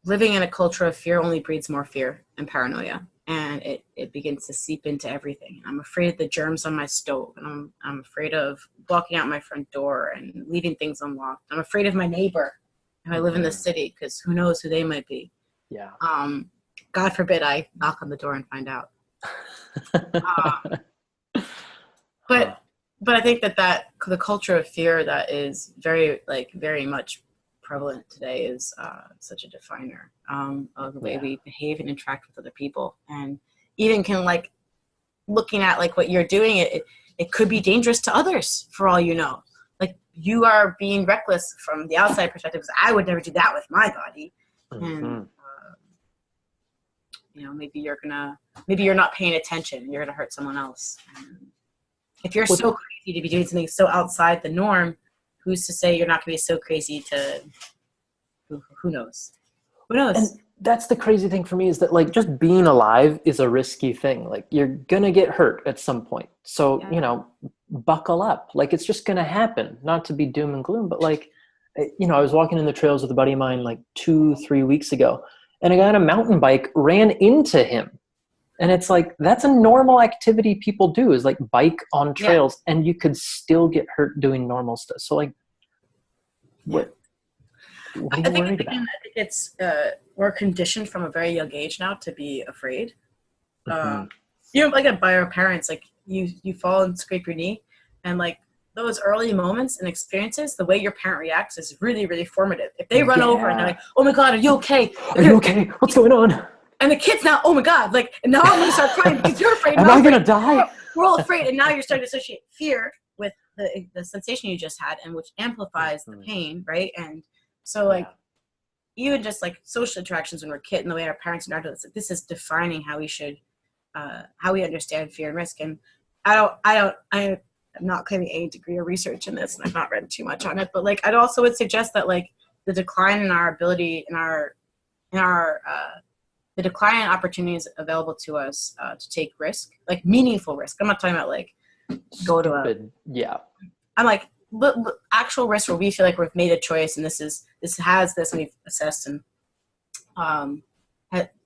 living in a culture of fear only breeds more fear and paranoia, and it begins to seep into everything. I'm afraid of the germs on my stove, and I'm afraid of walking out my front door and leaving things unlocked. I'm afraid of my neighbor if I live in the city, because who knows who they might be. Yeah. God forbid I knock on the door and find out. But I think that the culture of fear that is very much prevalent today is such a definer of the way we behave and interact with other people, and even can like looking at like what you're doing, it could be dangerous to others for all you know. Like you are being reckless from the outside perspective, because I would never do that with my body. And maybe you're not paying attention, you're gonna hurt someone else. And if you're so crazy to be doing something so outside the norm, who's to say you're not going to be so crazy to, who knows? Who knows? And that's the crazy thing for me, is that like just being alive is a risky thing. Like you're going to get hurt at some point. So, buckle up. Like it's just going to happen, not to be doom and gloom, but like, I was walking in the trails with a buddy of mine like 2-3 weeks ago, and a guy on a mountain bike ran into him. And it's like, that's a normal activity people do, is like bike on trails, and you could still get hurt doing normal stuff. So like, what are you worried about? I think it's, we're conditioned from a very young age now to be afraid. Like by our parents, like you fall and scrape your knee, and like those early moments and experiences, the way your parent reacts is really, really formative. If they run over and they're like, "Oh my God, are you okay? Are you okay? What's going on?" And the kid's now, oh my God, like, and now I'm going to start crying because you're afraid. Am I going to die? we're all afraid. And now you're starting to associate fear with the sensation you just had, and which amplifies the pain, right? And so like, even just like social interactions when we're kids and the way our parents interact with us, this is defining how we should, how we understand fear and risk. And I'm not claiming any degree of research in this, and I've not read too much on it, but like, I'd also would suggest that like the decline in our ability, the decline in opportunities available to us to take risk, like meaningful risk. I'm not talking about like go to a, I'm like, actual risk where we feel like we've made a choice and this has this and we've assessed, and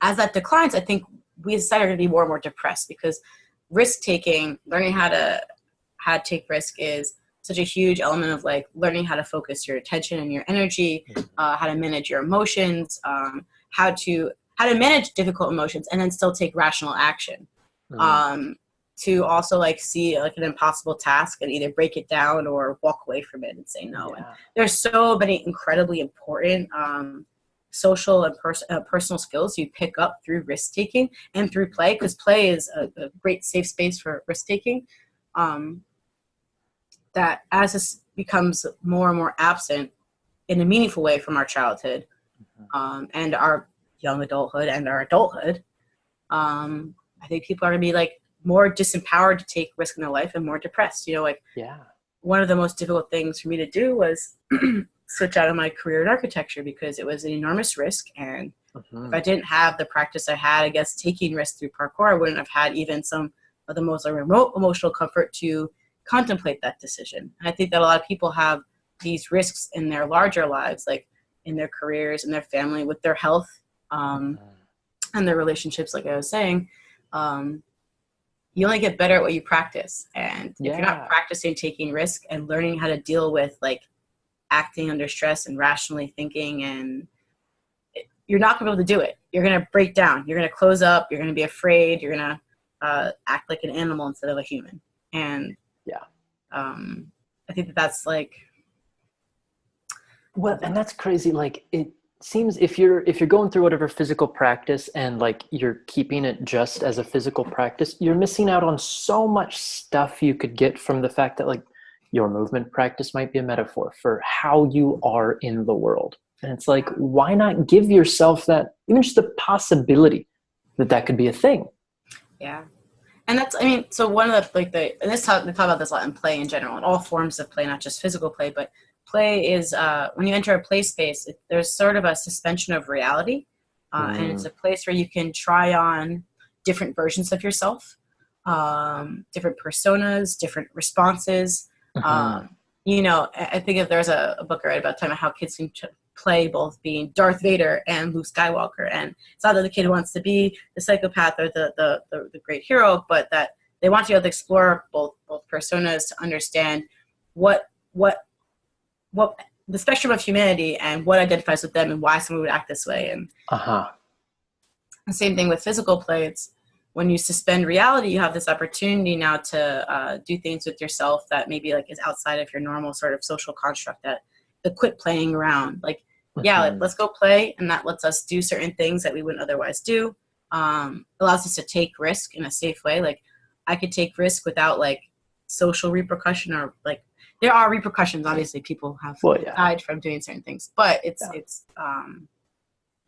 as that declines, I think we society are going to be more and more depressed, because risk taking, learning how to take risk is such a huge element of like learning how to focus your attention and your energy, how to manage your emotions, how to manage difficult emotions and then still take rational action. To also like see like an impossible task and either break it down or walk away from it and say no. And there's so many incredibly important social and personal skills you pick up through risk taking and through play, because play is a great safe space for risk taking. That as this becomes more and more absent in a meaningful way from our childhood and our young adulthood and our adulthood, I think people are going to be like more disempowered to take risk in their life and more depressed. You know, like one of the most difficult things for me to do was switch out of my career in architecture, because it was an enormous risk. And if I didn't have the practice I had, I guess, taking risks through parkour, I wouldn't have had even some of the most remote emotional comfort to contemplate that decision. And I think that a lot of people have these risks in their larger lives, like in their careers, in their family, with their health, and their relationships, like I was saying. You only get better at what you practice. And if you're not practicing taking risk and learning how to deal with like acting under stress and rationally thinking, and you're not gonna be able to do it. You're gonna break down. You're gonna close up. You're gonna be afraid. You're gonna act like an animal instead of a human. And I think that's like, well, and that's crazy. Like, it seems if you're going through whatever physical practice and like you're keeping it just as a physical practice, you're missing out on so much stuff you could get from the fact that like your movement practice might be a metaphor for how you are in the world. And it's like, why not give yourself that, even just the possibility that could be a thing? Yeah. And that's, I mean, so one of the, like and they talk about this a lot in play in general, in all forms of play, not just physical play, but play is, when you enter a play space, there's sort of a suspension of reality. And it's a place where you can try on different versions of yourself, different personas, different responses. You know, I think if there's a book I read about time how kids can play both being Darth Vader and Luke Skywalker. And it's not that the kid wants to be the psychopath or the great hero, but that they want to be able to explore both personas to understand what the spectrum of humanity and what identifies with them and why someone would act this way. And the same thing with physical play. It's when you suspend reality, you have this opportunity now to do things with yourself that maybe like is outside of your normal sort of social construct, that to quit playing around. Like, let's go play. And that lets us do certain things that we wouldn't otherwise do. Allows us to take risk in a safe way. Like I could take risk without like social repercussion, or like there are repercussions. Obviously people have died from doing certain things, but it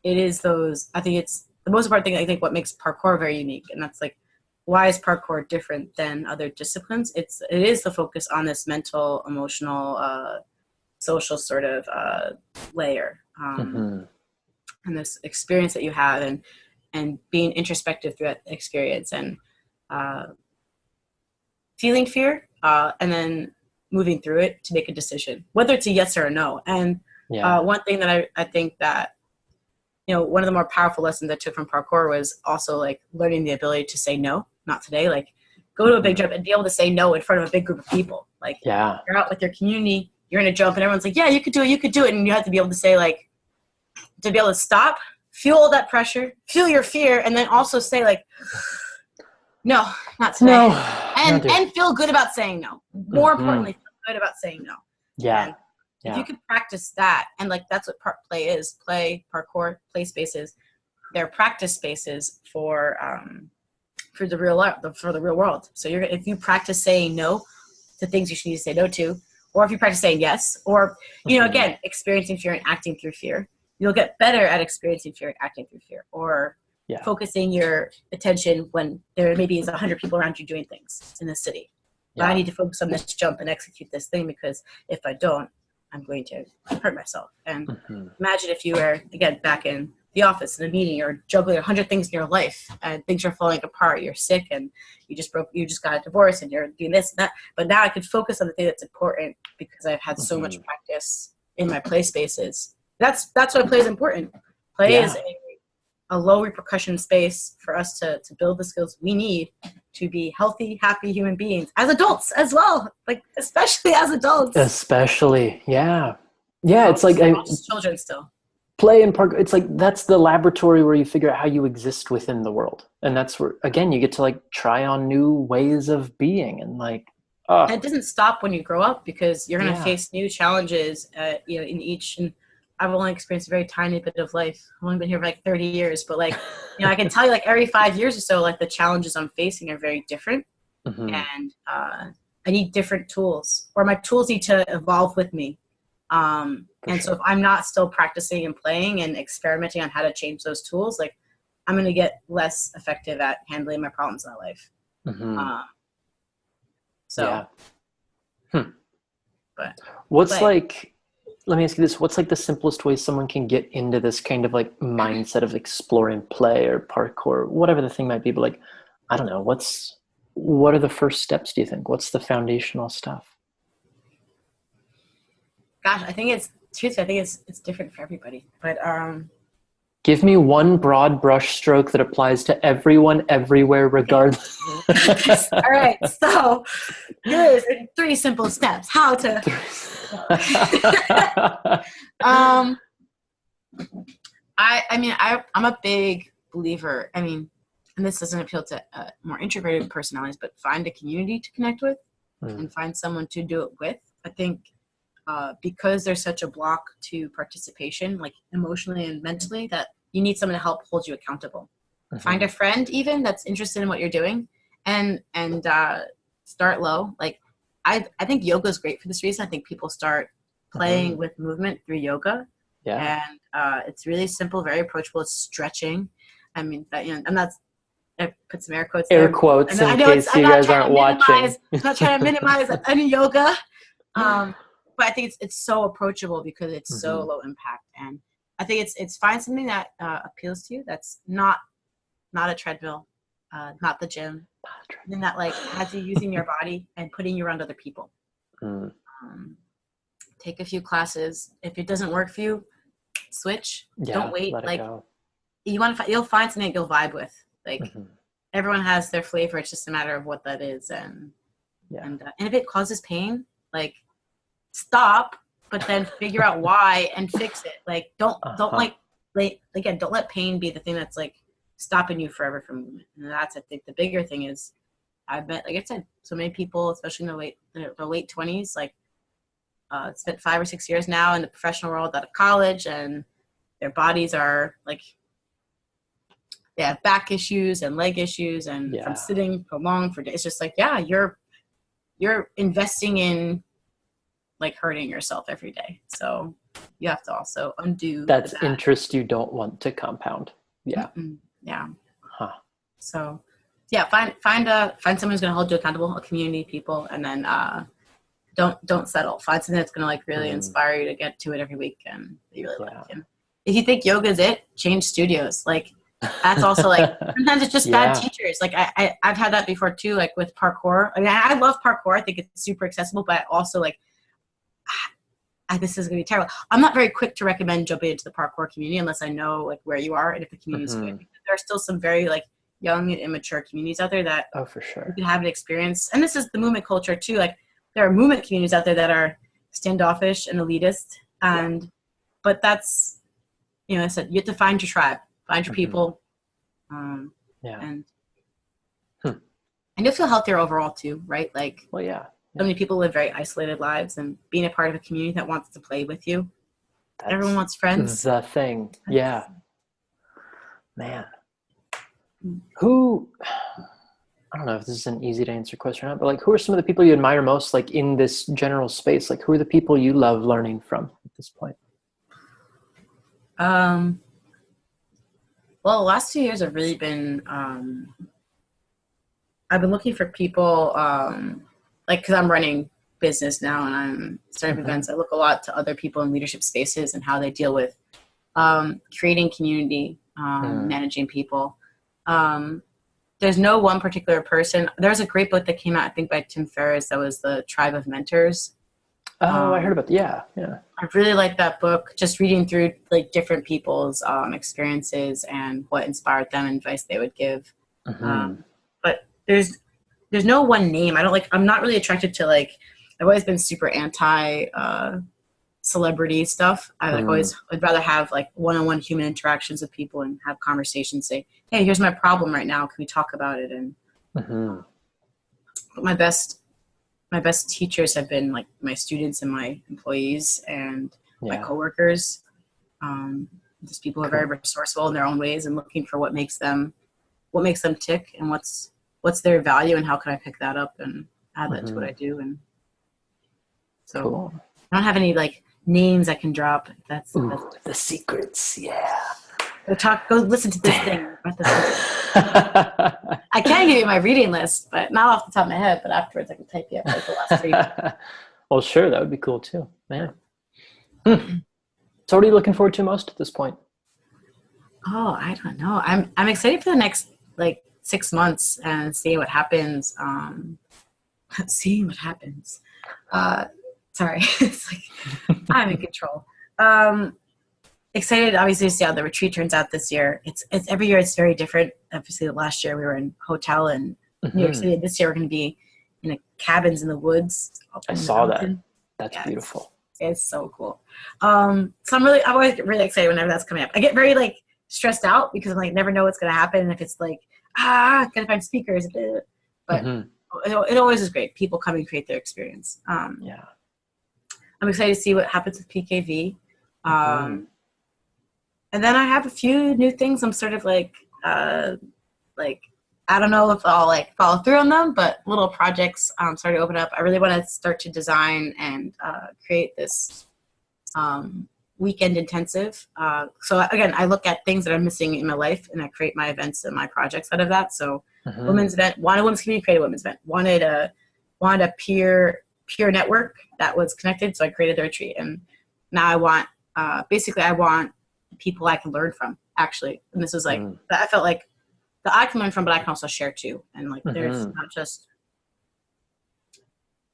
is those, I think it's the most important thing. I think what makes parkour very unique. And that's like, why is parkour different than other disciplines? It is the focus on this mental, emotional, social sort of layer, and this experience that you have, and being introspective through that experience, and feeling fear, and then moving through it to make a decision, whether it's a yes or a no. And one thing that I think that, you know, one of the more powerful lessons I took from parkour was also like learning the ability to say no, not today. Like go to a big jump and be able to say no in front of a big group of people. Like you're out with your community, you're in a jump and everyone's like, yeah, you could do it. And you have to be able to say, like, to be able to stop, feel all that pressure, feel your fear, and then also say like, no, not today. No, and feel good about saying no. More importantly, feel good about saying no. And if you could practice that, and like that's what play is. Play, parkour, play spaces, they're practice spaces for for the real world. So if you practice saying no to things you should need to say no to, or if you practice saying yes, or again, experiencing fear and acting through fear, you'll get better at experiencing fear and acting through fear, or focusing your attention when there maybe is 100 people around you doing things in the city. But I need to focus on this jump and execute this thing, because if I don't, I'm going to hurt myself. And imagine if you were, again, back in the office in a meeting, you're juggling 100 things in your life and things are falling apart. You're sick and you just got a divorce and you're doing this and that. But now I could focus on the thing that's important because I've had so much practice in my play spaces. That's why play is important. Play is a low repercussion space for us to build the skills we need to be healthy, happy human beings as adults as well. Like, especially as adults. Especially, yeah. Yeah, it's like children still. Play and parkour, it's like that's the laboratory where you figure out how you exist within the world. And that's where, again, you get to like try on new ways of being and like, and it doesn't stop when you grow up, because you're going to face new challenges, in each. And I've only experienced a very tiny bit of life. I've only been here for like 30 years, but like, I can tell you like every 5 years or so, like the challenges I'm facing are very different. And I need different tools, or my tools need to evolve with me. So if I'm not still practicing and playing and experimenting on how to change those tools, like I'm going to get less effective at handling my problems in my life. But what's like, let me ask you this, what's like the simplest way someone can get into this kind of like mindset of exploring play or parkour, whatever the thing might be, but like, I don't know, what are the first steps, do you think? What's the foundational stuff? Gosh, I think it's different for everybody. But give me one broad brush stroke that applies to everyone, everywhere, regardless. All right, so here's 3 simple steps. How to. I'm a big believer. I mean, and this doesn't appeal to more introverted personalities, but find a community to connect with and find someone to do it with. I think. Because there's such a block to participation, like emotionally and mentally, that you need someone to help hold you accountable. Find a friend even that's interested in what you're doing, and start low. Like I think yoga is great for this reason. I think people start playing with movement through yoga. And it's really simple, very approachable. It's stretching. I mean, I put some air quotes there. Air quotes in case you guys aren't watching. I'm not trying to minimize any yoga. But I think it's so approachable because it's so low impact, and I think it's find something that appeals to you. That's not a treadmill, not the gym, something that like has you using your body and putting you around other people. Take a few classes. If it doesn't work for you, switch. Don't wait. Like you'll find something you'll vibe with. Like everyone has their flavor. It's just a matter of what that is, and if it causes pain, like. Stop, but then figure out why and fix it. Like don't let pain be the thing that's like stopping you forever from movement. And that's, I think, the bigger thing is I've met, like I said, so many people, especially in the late 20s, like spent 5 or 6 years now in the professional world out of college, and their bodies are like they have back issues and leg issues and from sitting prolonged for days. It's just like you're investing in like hurting yourself every day. So you have to also undo that interest you don't want to compound. So find someone who's going to hold you accountable, a community of people, and then don't settle. Find something that's going to like really inspire you to get to it every week and you really like. And if you think yoga is it, change studios. Like that's also like sometimes it's just bad teachers. Like I've had that before too, like with parkour. I mean, I love parkour. I think it's super accessible, but I also like this is going to be terrible. I'm not very quick to recommend jumping into the parkour community unless I know like where you are and if the community's good. There are still some very like young and immature communities out there that for sure you can have an experience. And this is the movement culture too. Like there are movement communities out there that are standoffish and elitist, but that's, I said, you have to find your tribe, find your people, and you'll feel healthier overall too, right? Like, so many people live very isolated lives, and being a part of a community that wants to play with you. Everyone wants friends. The thing. Yeah. Man. Who, I don't know if this is an easy to answer question or not, but like, who are some of the people you admire most, like in this general space? Like, who are the people you love learning from at this point? Well, the last 2 years have really been, I've been looking for people, like, because I'm running business now and I'm starting events. I look a lot to other people in leadership spaces and how they deal with creating community, managing people. There's no one particular person. There's a great book that came out, I think, by Tim Ferriss, that was The Tribe of Mentors. Oh, I heard about yeah. I really like that book, just reading through like different people's experiences and what inspired them and advice they would give. But there's no one name. I'm not really attracted to, like, I've always been super anti celebrity stuff. I'd rather have like one-on-one human interactions with people and have conversations, say, hey, here's my problem right now. Can we talk about it? And my best teachers have been like my students and my employees and my coworkers. Just people who are very resourceful in their own ways and looking for what makes them tick and what's their value and how can I pick that up and add that to what I do. And so cool. I don't have any like names I can drop. That's the secrets. Yeah. Go listen to this thing. I can give you my reading list, but not off the top of my head, but afterwards I can type you up like the last 3. Well, sure. That would be cool too, man. So what are you looking forward to most at this point? Oh, I don't know. I'm excited for the next like 6 months and seeing what happens. Seeing what happens. Sorry. It's like I'm in control. Excited obviously to see how the retreat turns out this year. It's every year it's very different. Obviously last year we were in hotel in New York City. This year we're going to be in cabins in the woods. I saw that. That's beautiful. It's so cool. So I'm always get really excited whenever that's coming up. I get very like stressed out because I'm like never know what's going to happen. And if it's like, gotta find speakers, but it always is great. People come and create their experience. I'm excited to see what happens with PKV. And then I have a few new things. I'm sort of like I don't know if I'll like follow through on them, but little projects starting to open up. I really want to start to design and create this weekend intensive. So again, I look at things that I'm missing in my life and I create my events and my projects out of that. So women's event, wanted a women's community, created a women's event, wanted a peer network that was connected. So I created the retreat. And now I want, I want people I can learn from actually. And this was like, I felt like that I can learn from, but I can also share too. And like, there's not just,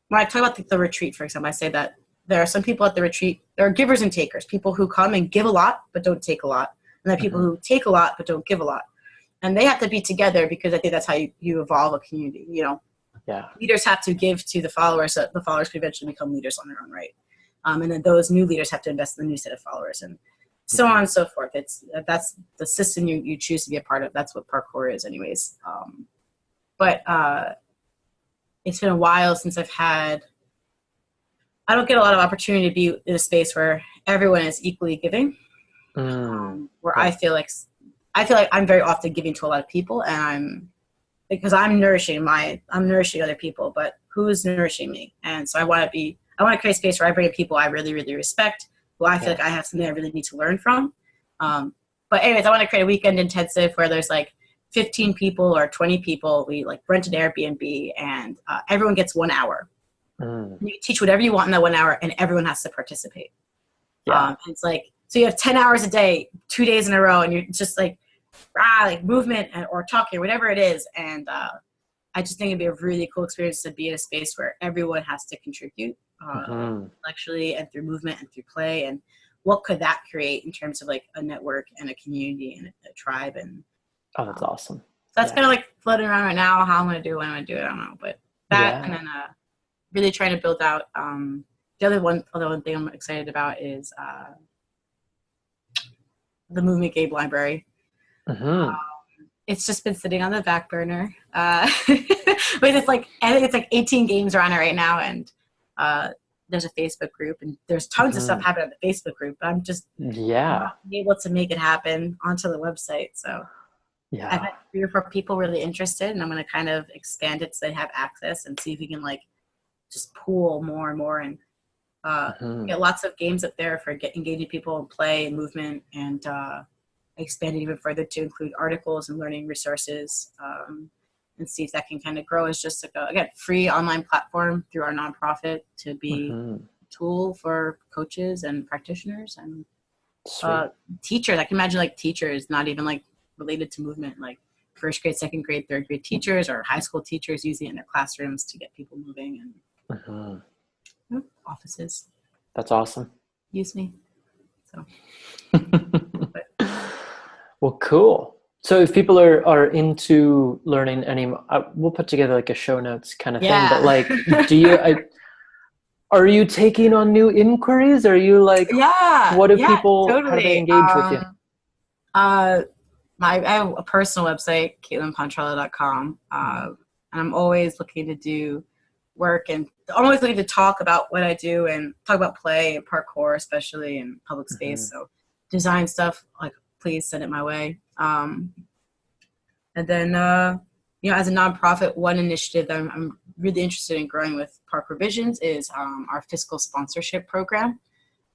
when I talk about the retreat, for example, I say that there are some people at the retreat, there are givers and takers, people who come and give a lot, but don't take a lot. And there are people who take a lot, but don't give a lot. And they have to be together because I think that's how you evolve a community, you know? Yeah. Leaders have to give to the followers so the followers can eventually become leaders on their own right. And then those new leaders have to invest in the new set of followers and so on and so forth. That's the system you choose to be a part of. That's what parkour is anyways. But it's been a while since I don't get a lot of opportunity to be in a space where everyone is equally giving. Where I feel like I'm very often giving to a lot of people and because I'm nourishing other people, but who's nourishing me? And so I want to create a space where I bring in people I really, really respect, who I feel like I have something I really need to learn from. But anyways, I want to create a weekend intensive where there's like 15 people or 20 people. We like rent an Airbnb and everyone gets 1 hour. You teach whatever you want in that 1 hour and everyone has to participate. It's like, so you have 10 hours a day, 2 days in a row, and you're just like movement or talking, whatever it is. And I just think it'd be a really cool experience to be in a space where everyone has to contribute intellectually and through movement and through play. And what could that create in terms of like a network and a community and a tribe? And that's awesome. So that's kind of like floating around right now. How I'm going to do it, when I'm going to do it, I don't know. But that and then really trying to build out. The other one thing I'm excited about is the Movement Game Library. It's just been sitting on the back burner. But it's like 18 games are on it right now, and there's a Facebook group, and there's tons of stuff happening on the Facebook group. But I'm just not able to make it happen onto the website. So I've had 3 or 4 people really interested, and I'm going to kind of expand it so they have access and see if we can like just pool more and more and get lots of games up there for engaging people in play and movement, and expand it even further to include articles and learning resources, and see if that can kind of grow as just like a, again, free online platform through our nonprofit to be a tool for coaches and practitioners and teachers. I can imagine like teachers, not even like related to movement, like 1st grade, 2nd grade, 3rd grade teachers or high school teachers using it in their classrooms to get people moving, and offices. That's awesome. Use me. So. Well, cool. So if people are into learning any, we'll put together like a show notes kind of thing, but like, are you taking on new inquiries? Are you like, what do people, totally. how do they engage with you? I have a personal website, CaitlinPontrella.com. And I'm always looking to do work, and I'm always looking to talk about what I do and talk about play and parkour, especially in public space. So design stuff, like, please send it my way. And then, as a nonprofit, one initiative that I'm really interested in growing with Parkour Visions is our fiscal sponsorship program.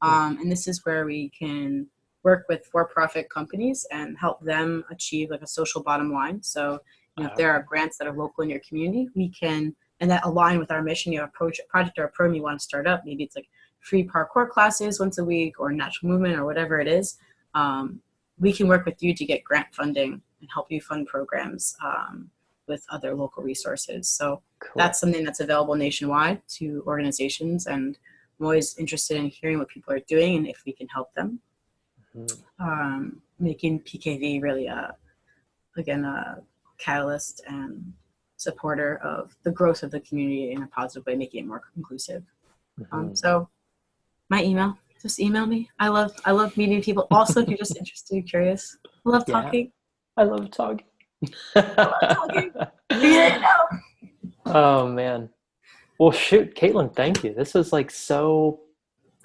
And this is where we can work with for-profit companies and help them achieve like a social bottom line. So, if there are grants that are local in your community, we can, and that align with our mission. You have a project or a program you want to start up. Maybe it's like free parkour classes once a week or natural movement or whatever it is. We can work with you to get grant funding and help you fund programs with other local resources. So that's something that's available nationwide to organizations, and I'm always interested in hearing what people are doing and if we can help them. Making PKV really a catalyst and supporter of the growth of the community in a positive way, making it more inclusive. So my email, just email me. I love meeting people. Also, if you're just interested and curious, I love talking. I love talking. Yeah, Oh man. Well, shoot, Caitlin, thank you. This was like so,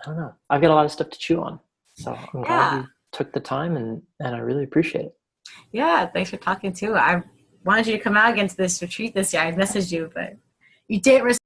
I don't know. I've got a lot of stuff to chew on. So I'm glad you took the time, and I really appreciate it. Yeah, thanks for talking too. I wanted you to come out against this retreat this year. I messaged you, but you didn't respond.